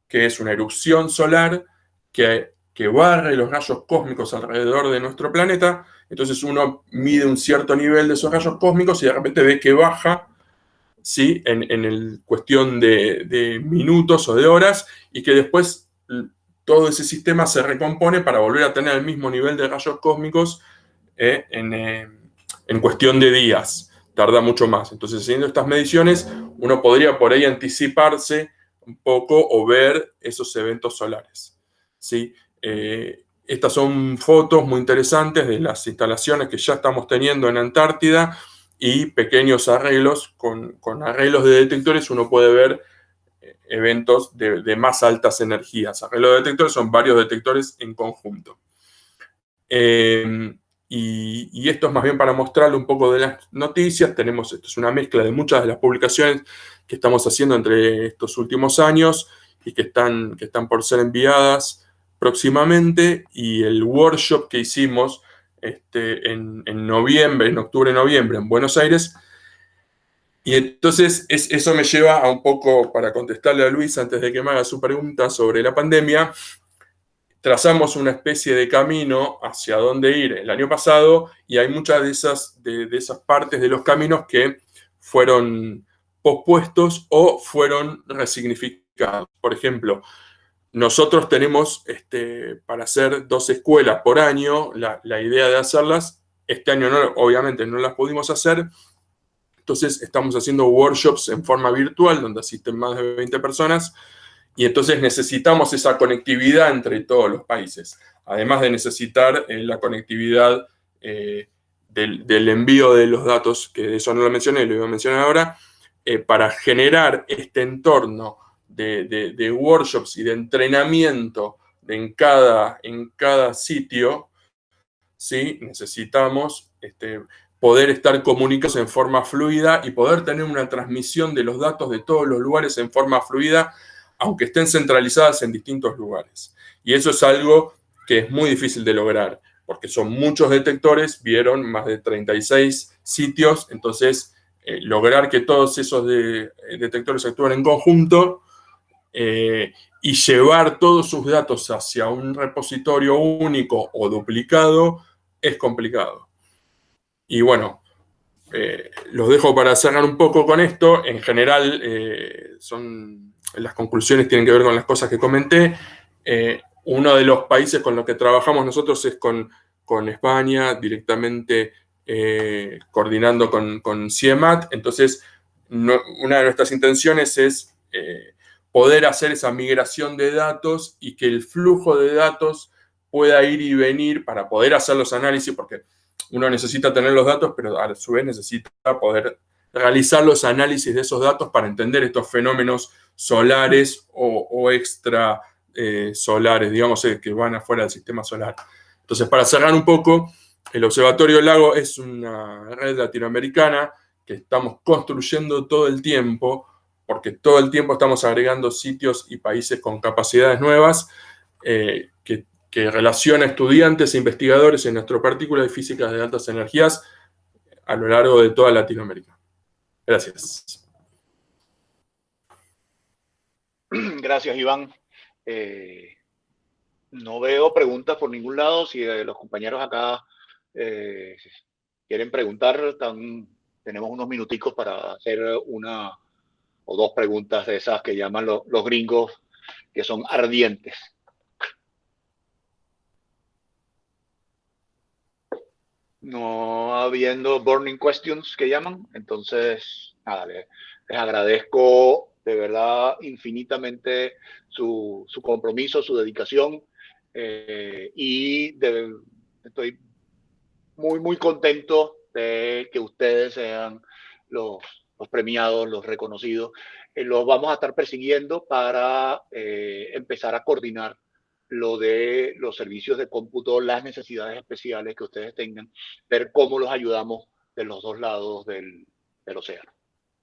que es una erupción solar que barre los rayos cósmicos alrededor de nuestro planeta. Entonces uno mide un cierto nivel de esos rayos cósmicos y de repente ve que baja, ¿sí? en cuestión de minutos o de horas, y que después todo ese sistema se recompone para volver a tener el mismo nivel de rayos cósmicos en cuestión de días. Tarda mucho más. Entonces, haciendo estas mediciones, uno podría por ahí anticiparse un poco o ver esos eventos solares, ¿sí? Estas son fotos muy interesantes de las instalaciones que ya estamos teniendo en Antártida, y pequeños arreglos. Con arreglos de detectores uno puede ver eventos de más altas energías. Arreglos de detectores son varios detectores en conjunto. Y esto es más bien para mostrarle un poco de las noticias. Esto es una mezcla de muchas de las publicaciones que estamos haciendo entre estos últimos años y que están por ser enviadas próximamente, y el workshop que hicimos en octubre-noviembre en Buenos Aires. Y entonces eso me lleva a un poco, para contestarle a Luis antes de que me haga su pregunta sobre la pandemia. Trazamos una especie de camino hacia dónde ir el año pasado, y hay muchas de esas partes de los caminos que fueron pospuestos o fueron resignificados. Por ejemplo, nosotros tenemos para hacer 2 escuelas por año, la idea de hacerlas. Este año obviamente no las pudimos hacer, entonces estamos haciendo workshops en forma virtual donde asisten más de 20 personas. Y entonces necesitamos esa conectividad entre todos los países, además de necesitar la conectividad del envío de los datos, que eso no lo mencioné, lo iba a mencionar ahora, para generar este entorno de workshops y de entrenamiento en cada sitio, ¿sí? Necesitamos poder estar comunicados en forma fluida y poder tener una transmisión de los datos de todos los lugares en forma fluida, aunque estén centralizadas en distintos lugares. Y eso es algo que es muy difícil de lograr, porque son muchos detectores, vieron más de 36 sitios, entonces lograr que todos esos detectores actúen en conjunto y llevar todos sus datos hacia un repositorio único o duplicado es complicado. Y bueno, los dejo para cerrar un poco con esto. En general, las conclusiones tienen que ver con las cosas que comenté. Uno de los países con los que trabajamos nosotros es con España, directamente coordinando con CIEMAT. Entonces, una de nuestras intenciones es poder hacer esa migración de datos y que el flujo de datos pueda ir y venir para poder hacer los análisis, porque uno necesita tener los datos, pero a su vez necesita poder realizar los análisis de esos datos para entender estos fenómenos solares o extra solares, digamos, que van afuera del sistema solar. Entonces, para cerrar un poco, el Observatorio Lago es una red latinoamericana que estamos construyendo todo el tiempo, porque todo el tiempo estamos agregando sitios y países con capacidades nuevas que relaciona estudiantes e investigadores en astropartículas y físicas de altas energías a lo largo de toda Latinoamérica. Gracias. Gracias, Iván. No veo preguntas por ningún lado. Si los compañeros acá quieren preguntar, tenemos unos minuticos para hacer una o 2 preguntas de esas que llaman los gringos, que son ardientes. No habiendo burning questions que llaman, entonces nada, les agradezco de verdad infinitamente su compromiso, su dedicación, y estoy muy, muy contento de que ustedes sean los premiados, los reconocidos. Los vamos a estar persiguiendo para empezar a coordinar lo de los servicios de cómputo, las necesidades especiales que ustedes tengan, ver cómo los ayudamos de los 2 lados del océano.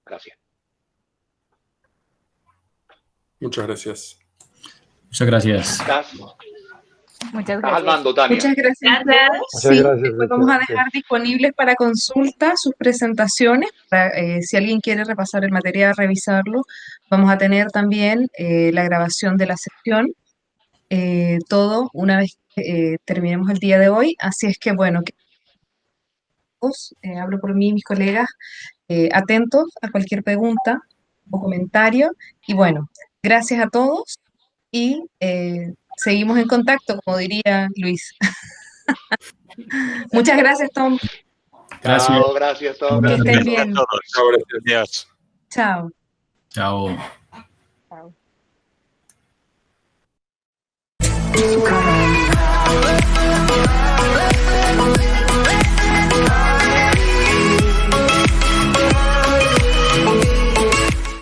Gracias. Muchas gracias. Muchas gracias. Estás Muchas al gracias. mando, Tania. Muchas gracias. a Gracias. todos. Muchas Sí, gracias, después vamos a Cristian. dejar disponibles para consulta sus presentaciones. Si alguien quiere repasar el material, revisarlo. Vamos a tener también la grabación de la sesión, todo una vez que terminemos el día de hoy. Así es que, bueno, que todos, hablo por mí y mis colegas, atentos a cualquier pregunta o comentario. Y bueno, gracias a todos y seguimos en contacto, como diría Luis. Muchas gracias, Tom. Gracias. Chao, gracias, Tom. Que estén Gracias bien. a todos. Chao, gracias. Adiós. Chao. Chao. Chao.